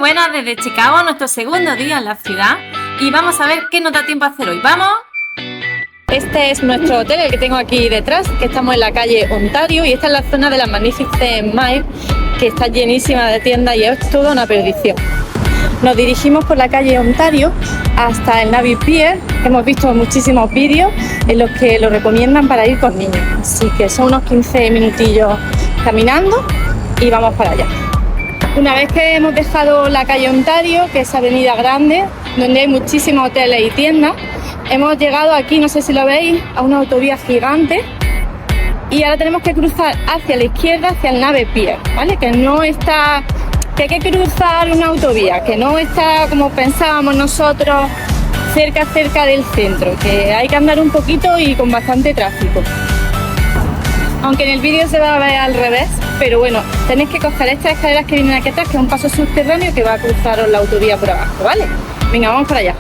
buenas desde Chicago, nuestro segundo día en la ciudad, y vamos a ver qué nos da tiempo a hacer hoy. ¡Vamos! Este es nuestro hotel, el que tengo aquí detrás, que estamos en la calle Ontario, y esta es la zona de la Magnificent Mile, que está llenísima de tiendas y es toda una perdición. Nos dirigimos por la calle Ontario hasta el Navy Pier. Hemos visto muchísimos vídeos en los que lo recomiendan para ir con niños, así que son unos 15 minutillos caminando y vamos para allá. Una vez que hemos dejado la calle Ontario, que es avenida grande, donde hay muchísimos hoteles y tiendas, hemos llegado aquí, no sé si lo veis, a una autovía gigante y ahora tenemos que cruzar hacia la izquierda, hacia el Navy Pier, ¿vale? Que hay que cruzar una autovía, que no está como pensábamos nosotros, cerca del centro, que hay que andar un poquito y con bastante tráfico. Aunque en el vídeo se va a ver al revés, pero bueno, tenéis que coger estas escaleras que vienen aquí atrás, que es un paso subterráneo que va a cruzaros la autovía por abajo, ¿vale? Venga, vamos para allá.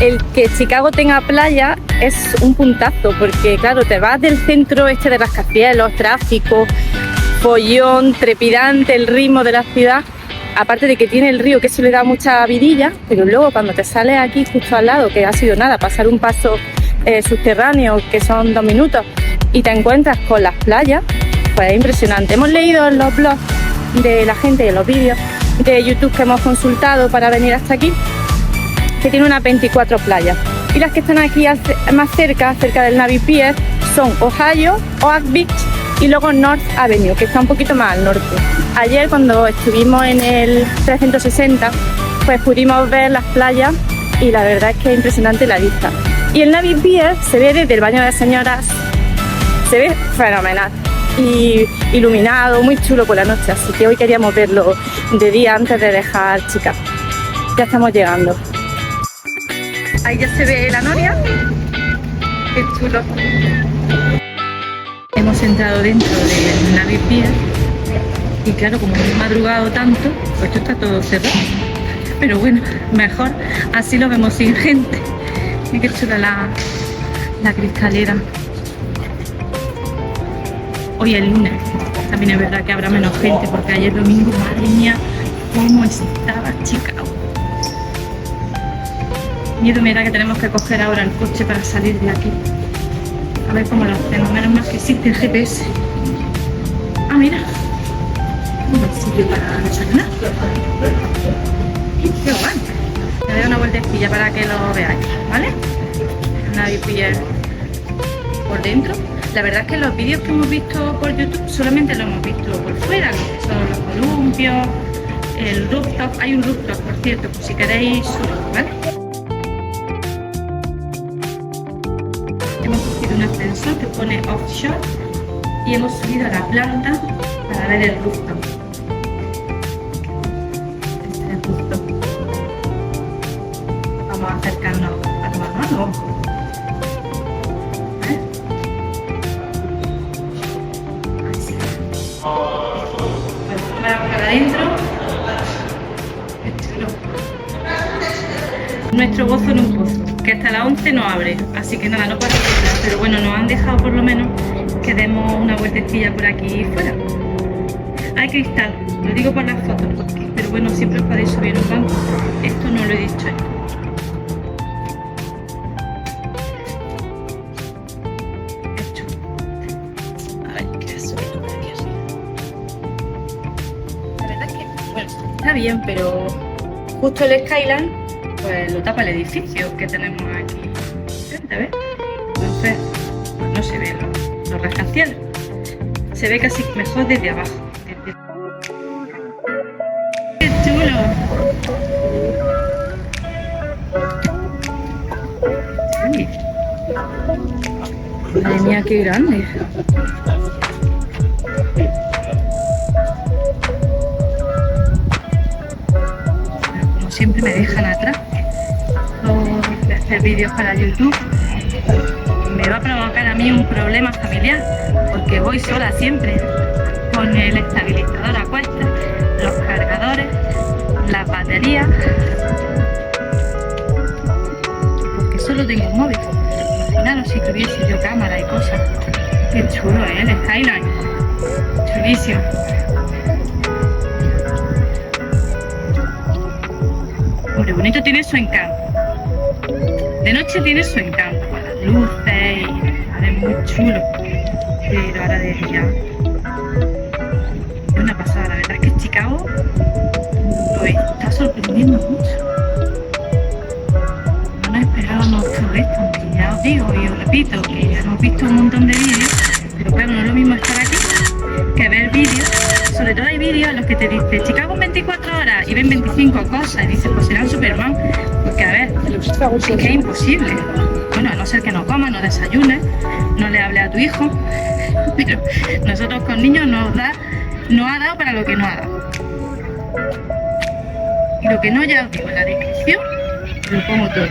El que Chicago tenga playa es un puntazo, porque claro, te vas del centro de rascacielos, tráfico, follón, trepidante, el ritmo de la ciudad, aparte de que tiene el río, que eso le da mucha vidilla, pero luego cuando te sales aquí justo al lado, que ha sido nada, pasar un paso subterráneo, que son 2 minutos, y te encuentras con las playas, pues es impresionante. Hemos leído en los blogs de la gente y en los vídeos de YouTube que hemos consultado para venir hasta aquí, que tiene unas 24 playas, y las que están aquí más cerca del Navy Pier son Ohio, Oak Beach y luego North Avenue, que está un poquito más al norte. Ayer cuando estuvimos en el 360 pues pudimos ver las playas y la verdad es que es impresionante la vista. Y el Navy Pier se ve desde el baño de señoras, se ve fenomenal y iluminado, muy chulo por la noche, así que hoy queríamos verlo de día antes de dejar Chicago. Ya estamos llegando. Ahí ya se ve la noria, qué chulo. Hemos entrado dentro del Navy Pier y claro, como hemos madrugado tanto, pues esto está todo cerrado. Pero bueno, mejor, así lo vemos sin gente. Mira qué chula la cristalera. Hoy es lunes, también es verdad que habrá menos gente porque ayer domingo, madre mía, cómo estaba Chicago. Miedo me da que tenemos que coger ahora el coche para salir de aquí. A ver cómo lo hacemos, menos mal que existe el GPS. Ah, mira, un sitio para desayunar. Qué guay. Le doy una vueltecilla para que lo veáis, ¿vale? Navy Pier por dentro. La verdad es que los vídeos que hemos visto por YouTube solamente lo hemos visto por fuera, que son los columpios, el rooftop. Hay un rooftop, por cierto, por si queréis subir, ¿vale? Hemos cogido un ascensor que pone offshore y hemos subido a la planta para ver el rooftop. Este es el rooftop. Vamos a acercarnos a tomar mano. Vamos para adentro. Qué chulo. Nuestro gozo en un pozo, que hasta las 11 no abre, así que nada, no pasa nada, pero bueno, nos han dejado por lo menos que demos una vueltecilla por aquí fuera. Hay cristal, lo digo por las fotos, pero bueno, siempre os podéis subir un banco. Esto no lo he dicho. Qué chulo. Ay, qué subir por aquí arriba. La verdad es que, bueno, está bien, pero justo el skyline pues lo tapa el edificio que tenemos aquí frente, ¿ves? Entonces pues no se ve los rascacielos, se ve casi mejor desde abajo. ¡Qué chulo! Ay. Madre mía, qué grande. Siempre me dejan atrás de hacer vídeos para YouTube. Me va a provocar a mí un problema familiar porque voy sola siempre con el estabilizador a cuestas, los cargadores, las baterías, porque solo tengo un móvil. Imaginaros si tuviese yo cámara y cosas, Qué chulo, el skyline. Chulísimo. Hombre, bonito, tiene su encanto. De noche tiene su encanto, con las luces y es muy chulo. Pero ahora de día es una pasada. La verdad es que Chicago nos está sorprendiendo mucho. No nos esperábamos todo esto. Y ya os digo y os repito que ya hemos visto un montón de vídeos, pero claro, no es lo mismo estar aquí que ver vídeos. Sobre todo hay vídeos en los que te dice Chicago en 24 horas y ven 25 cosas y dices, pues será un Superman. Porque a ver, es que es imposible. Bueno, a no ser que no comas, no desayunes, no le hables a tu hijo. Pero nosotros con niños nos ha dado para lo que no ha dado. Y lo que no, ya os digo en la descripción, lo pongo todo.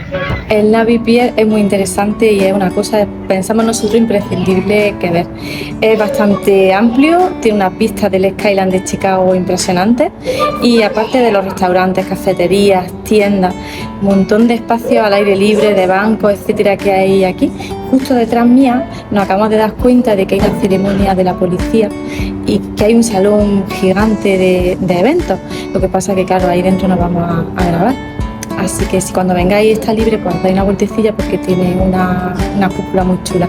El Navy Pier es muy interesante y es una cosa, pensamos nosotros, imprescindible que ver. Es bastante amplio, tiene unas vistas del skyline de Chicago impresionantes y aparte de los restaurantes, cafeterías, tiendas, un montón de espacios al aire libre, de bancos, etcétera, que hay aquí. Justo detrás mía nos acabamos de dar cuenta de que hay una ceremonia de la policía y que hay un salón gigante de eventos. Lo que pasa que claro, ahí dentro nos vamos a grabar. Así que si cuando vengáis está libre, pues dais una vueltecilla porque tiene una cúpula muy chula.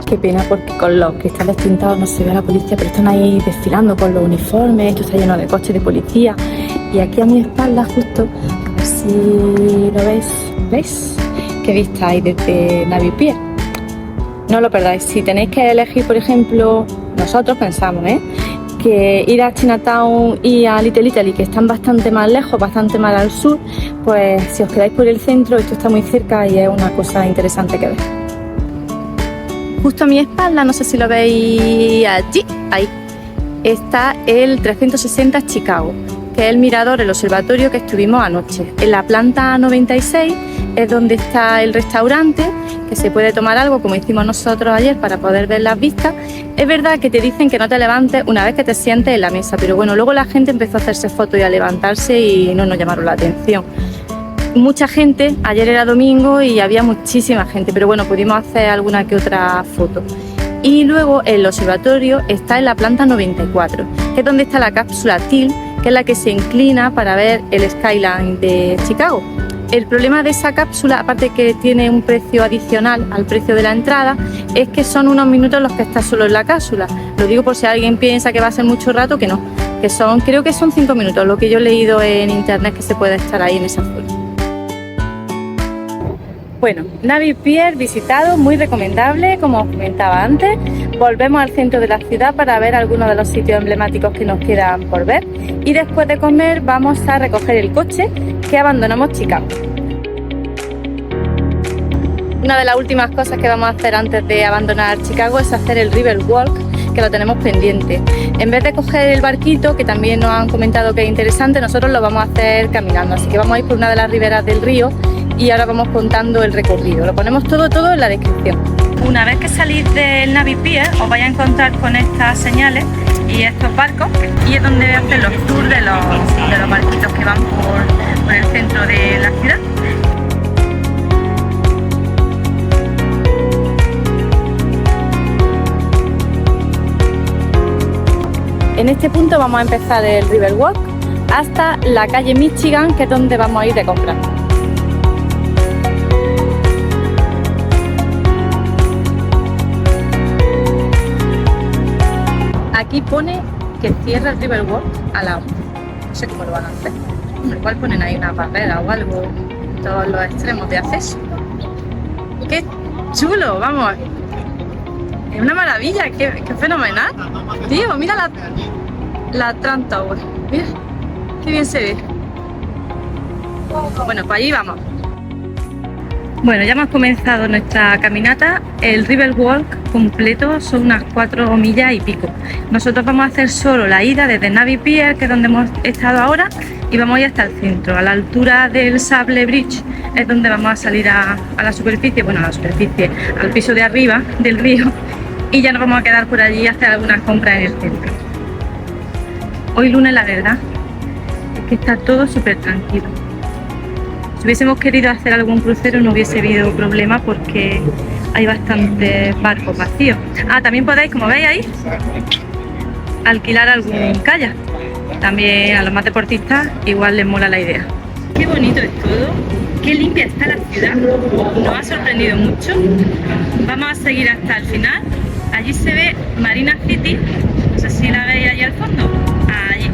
Qué pena porque con los cristales tintados no se ve a la policía, pero están ahí desfilando con los uniformes, esto está lleno de coches de policía. Y aquí a mi espalda justo, a ver si lo veis, ¿veis? Qué vista hay desde Navy Pier. No lo perdáis, si tenéis que elegir, por ejemplo, nosotros pensamos, que ir a Chinatown y a Little Italy, que están bastante más lejos, bastante más al sur, pues si os quedáis por el centro, esto está muy cerca y es una cosa interesante que ver. Justo a mi espalda, no sé si lo veis allí, ahí, está el 360 Chicago, que es el mirador, el observatorio que estuvimos anoche. En la planta 96 es donde está el restaurante, que se puede tomar algo como hicimos nosotros ayer para poder ver las vistas. Es verdad que te dicen que no te levantes una vez que te sientes en la mesa, pero bueno, luego la gente empezó a hacerse fotos y a levantarse y no nos llamaron la atención. Mucha gente, ayer era domingo y había muchísima gente, pero bueno, pudimos hacer alguna que otra foto. Y luego el observatorio está en la planta 94, que es donde está la cápsula Till, que es la que se inclina para ver el skyline de Chicago. El problema de esa cápsula, aparte que tiene un precio adicional al precio de la entrada, es que son unos minutos los que estás solo en la cápsula. Lo digo por si alguien piensa que va a ser mucho rato, que no, que son, creo que son 5 minutos, lo que yo he leído en internet que se puede estar ahí en esa zona. Bueno, Navy Pier visitado, muy recomendable, como os comentaba antes. Volvemos al centro de la ciudad para ver algunos de los sitios emblemáticos que nos quedan por ver. Y después de comer vamos a recoger el coche que abandonamos Chicago. Una de las últimas cosas que vamos a hacer antes de abandonar Chicago es hacer el River Walk, que lo tenemos pendiente. En vez de coger el barquito, que también nos han comentado que es interesante, nosotros lo vamos a hacer caminando. Así que vamos a ir por una de las riberas del río y ahora vamos contando el recorrido. Lo ponemos todo en la descripción. Una vez que salís del Navy Pier os vais a encontrar con estas señales y estos barcos, y es donde hacen los tours de los barquitos que van por el centro de la ciudad. En este punto vamos a empezar el River Walk hasta la calle Michigan, que es donde vamos a ir de compras. Aquí pone que cierra el River Walk a la 1. No sé cómo lo van a hacer. Igual ponen ahí una barrera o algo en todos los extremos de acceso. ¡Qué chulo! Vamos. Es una maravilla, qué fenomenal. Tío, mira la Trump Tower. Mira, qué bien se ve. Bueno, pues allí vamos. Bueno, ya hemos comenzado nuestra caminata. El River Walk completo son unas 4 millas y pico. Nosotros vamos a hacer solo la ida desde Navy Pier, que es donde hemos estado ahora, y vamos a ir hasta el centro. A la altura del Sable Bridge es donde vamos a salir a la superficie, bueno, a la superficie, al piso de arriba del río, y ya nos vamos a quedar por allí y hacer algunas compras en el centro. Hoy lunes, la verdad es que está todo súper tranquilo. Si hubiésemos querido hacer algún crucero no hubiese habido problema porque hay bastantes barcos vacíos. Ah, también podéis, como veis ahí, alquilar algún kayak. También a los más deportistas igual les mola la idea. Qué bonito es todo, qué limpia está la ciudad, nos ha sorprendido mucho. Vamos a seguir hasta el final. Allí se ve Marina City, no sé si la veis allí al fondo, allí,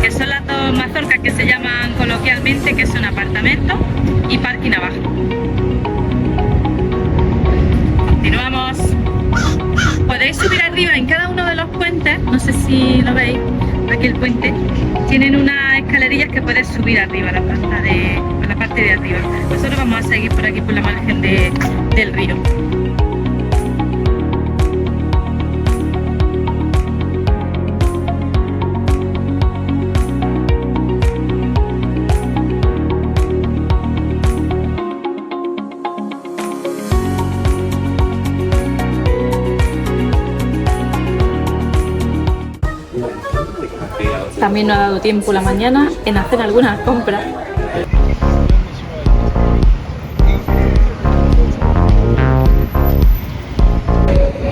que son las dos mazorcas que se llaman coloquialmente, que son apartamentos y parking abajo. Continuamos. Podéis subir arriba en cada uno de los puentes, no sé si lo veis, aquí el puente, tienen unas escalerillas que podéis subir arriba a la parte de arriba. Nosotros vamos a seguir por aquí por la margen del río. También nos ha dado tiempo la mañana en hacer algunas compras.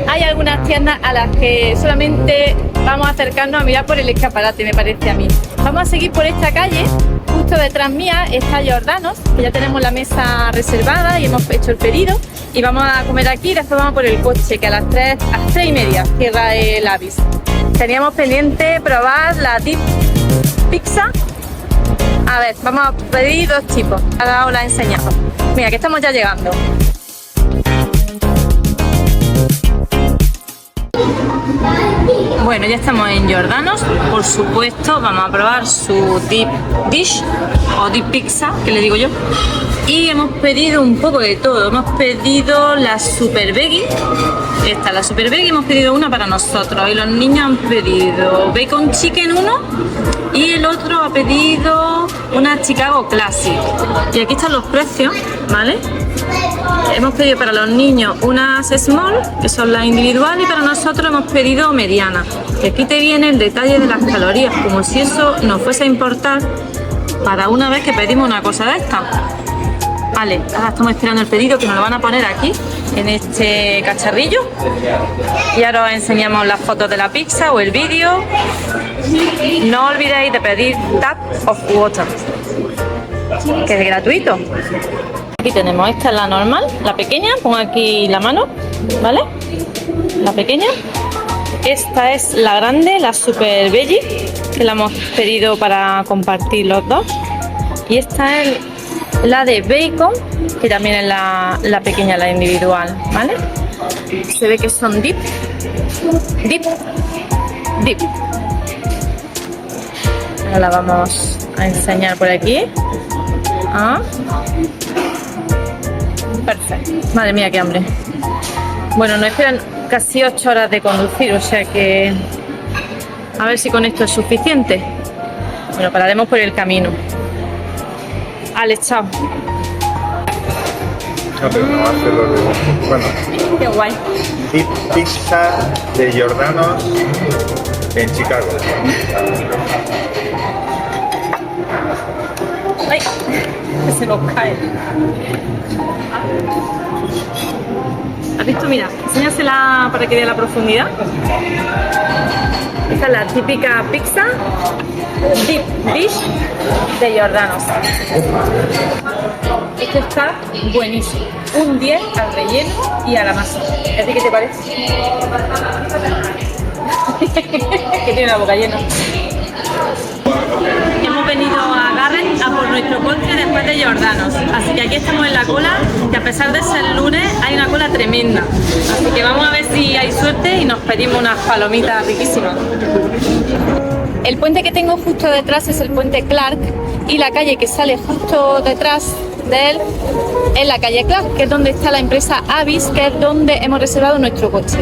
Hay algunas tiendas a las que solamente vamos a acercarnos a mirar por el escaparate, me parece a mí. Vamos a seguir por esta calle. Justo detrás mía está Jordanos, que ya tenemos la mesa reservada y hemos hecho el pedido. Y vamos a comer aquí y después vamos por el coche, que a las 3:30 cierra el Avis. Teníamos pendiente probar la Deep Pizza. A ver, vamos a pedir dos tipos. Ahora os la he enseñado. Mira, que estamos ya llegando. Bueno, ya estamos en Jordanos. Por supuesto, vamos a probar su Deep Dish o Deep Pizza, que le digo yo. Y hemos pedido un poco de todo. Hemos pedido la Super Veggie. Esta, la Super Veggie, hemos pedido una para nosotros. Y los niños han pedido Bacon Chicken uno. Y el otro ha pedido una Chicago Classic. Y aquí están los precios, ¿vale? Hemos pedido para los niños unas small, que son las individuales, y para nosotros hemos pedido medianas. Y aquí te viene el detalle de las calorías, como si eso nos fuese a importar para una vez que pedimos una cosa de esta. Vale, ahora estamos esperando el pedido, que nos lo van a poner aquí, en este cacharrillo. Y ahora os enseñamos las fotos de la pizza o el vídeo. No olvidéis de pedir Tap of Water, que es gratuito. Aquí tenemos, esta es la normal, la pequeña, pongo aquí la mano, ¿vale? La pequeña. Esta es la grande, la Super Veggie, que la hemos pedido para compartir los dos. Y esta es la de bacon, que también es la pequeña, la individual, ¿vale? Se ve que son dip. Ahora la vamos a enseñar por aquí. Ah. Perfecto. Madre mía, qué hambre. Bueno, nos esperan casi 8 horas de conducir, o sea que a ver si con esto es suficiente. Bueno, pararemos por el camino. Alex, chao. No, pero no hace lo de... Bueno. Qué guay. Deep Pizza de Jordanos en Chicago. Ay, que se nos cae. ¿Has visto? Mira, enséñasela para que vea la profundidad. Esta es la típica pizza Deep Dish de Jordanos. Esto está buenísimo. Un 10 al relleno y a la masa. ¿A ti qué te parece? Que tiene la boca llena. Hemos venido a Garrett a por nuestro coche después de Jordanos, así que aquí estamos en la cola, que a pesar de ser lunes hay una cola tremenda, así que vamos a ver si hay suerte y nos pedimos unas palomitas riquísimas. El puente que tengo justo detrás es el puente Clark y la calle que sale justo detrás de él es la calle Clark, que es donde está la empresa Avis, que es donde hemos reservado nuestro coche.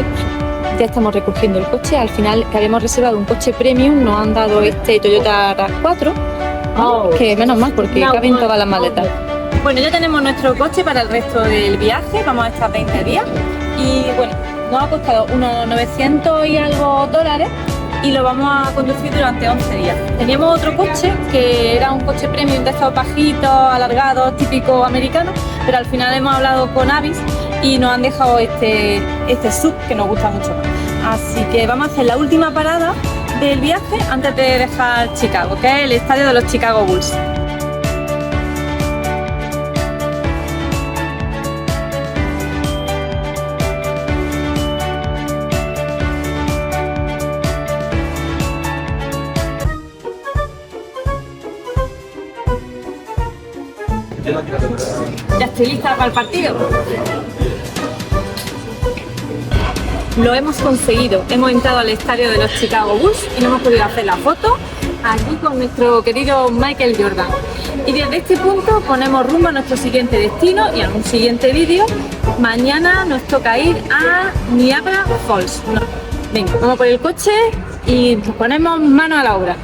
Ya estamos recogiendo el coche. Al final, que habíamos reservado un coche premium, nos han dado este Toyota RAV4, que menos mal porque caben todas las maletas. Bueno, ya tenemos nuestro coche para el resto del viaje, vamos a estar 20 días y bueno, nos ha costado unos 900 y algo dólares y lo vamos a conducir durante 11 días. Teníamos otro coche que era un coche premium de estos bajitos, alargados, típico americano, pero al final hemos hablado con Avis y nos han dejado este sub que nos gusta mucho. Así que vamos a hacer la última parada del viaje antes de dejar Chicago, que es el estadio de los Chicago Bulls. Ya estoy lista para el partido. Lo hemos conseguido. Hemos entrado al estadio de los Chicago Bulls y nos hemos podido hacer la foto aquí con nuestro querido Michael Jordan. Y desde este punto ponemos rumbo a nuestro siguiente destino y a un siguiente vídeo. Mañana nos toca ir a Niagara Falls. Venga, vamos por el coche y ponemos mano a la obra.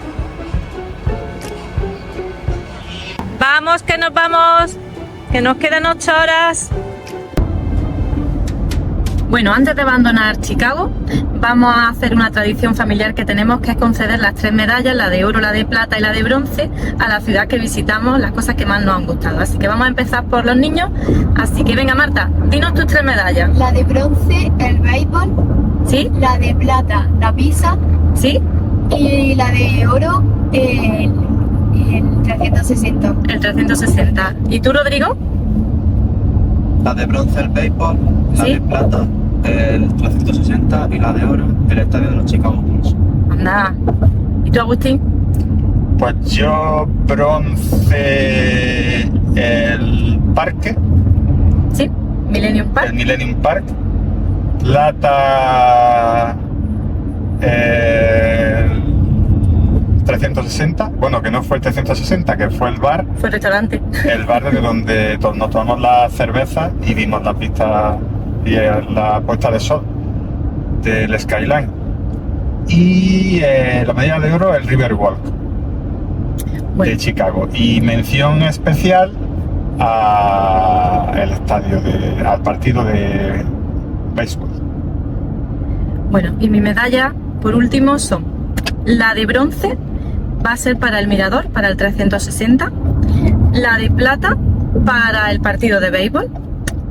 Vamos, que nos vamos, que nos quedan 8 horas. Bueno, antes de abandonar Chicago, vamos a hacer una tradición familiar que tenemos, que es conceder las 3 medallas, la de oro, la de plata y la de bronce, a la ciudad que visitamos, las cosas que más nos han gustado. Así que vamos a empezar por los niños. Así que venga, Marta, dinos tus 3 medallas. La de bronce, el béisbol. ¿Sí? La de plata, la pizza. ¿Sí? Y la de oro, el 360. El 360. ¿Y tú, Rodrigo? La de bronce, el béisbol, la ¿Sí? de plata, el 360 y la de oro, el estadio de los Chicago Bulls. Anda. ¿Y tú, Agustín? Pues yo bronce el parque, ¿Sí? Millennium el Park. Millennium Park, plata el 360, bueno, que no fue el 360, que fue el bar Fue el restaurante. desde donde nos tomamos la cerveza y vimos la pista y la puesta de sol del Skyline. Y la medalla de oro, el Riverwalk de Chicago. Y mención especial al al partido de béisbol. Bueno, y mi medalla, por último, son la de bronce, va a ser para el mirador, para el 360, la de plata para el partido de béisbol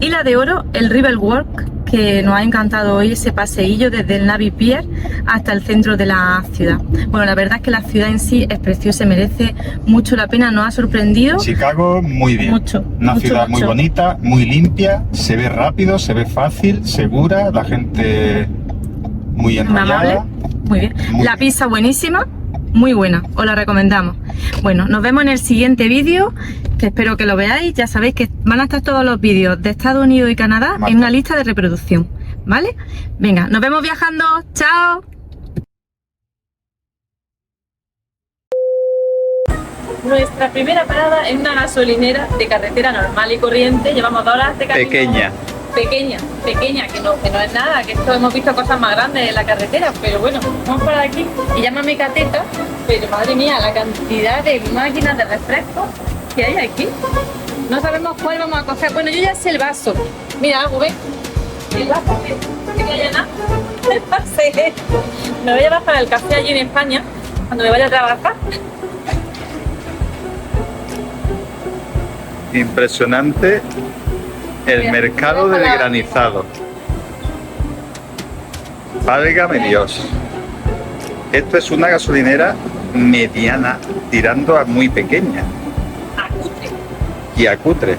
y la de oro, el Riverwalk, que nos ha encantado hoy ese paseillo desde el Navy Pier hasta el centro de la ciudad. Bueno, la verdad es que la ciudad en sí es preciosa, merece mucho la pena, nos ha sorprendido. Chicago, muy bien. Mucho, Una mucho, ciudad muy mucho. bonita, muy limpia, se ve rápido, se ve fácil, segura, la gente muy enrollada. Amable. Muy bien. Muy La bien. pizza buenísima, muy buena, os la recomendamos. Bueno, nos vemos en el siguiente vídeo, que espero que lo veáis. Ya sabéis que van a estar todos los vídeos de Estados Unidos y Canadá Marta. en una lista de reproducción, ¿vale? Venga, nos vemos viajando. ¡Chao! Nuestra primera parada es una gasolinera de carretera normal y corriente. Llevamos 2 horas de camino. Pequeña, que no es nada, que esto hemos visto cosas más grandes en la carretera, pero bueno, vamos por aquí y llámame cateta, pero madre mía, la cantidad de máquinas de refrescos que hay aquí. No sabemos cuál vamos a coger. Bueno, yo ya sé el vaso. Mira, ven, el vaso que no haya nada. Me voy a llevar para el café allí en España, cuando me vaya a trabajar. Impresionante el Mira, mercado mira del la- granizado. Válgame Dios. Esto es una gasolinera mediana, tirando a muy pequeña A cutre. y a cutre.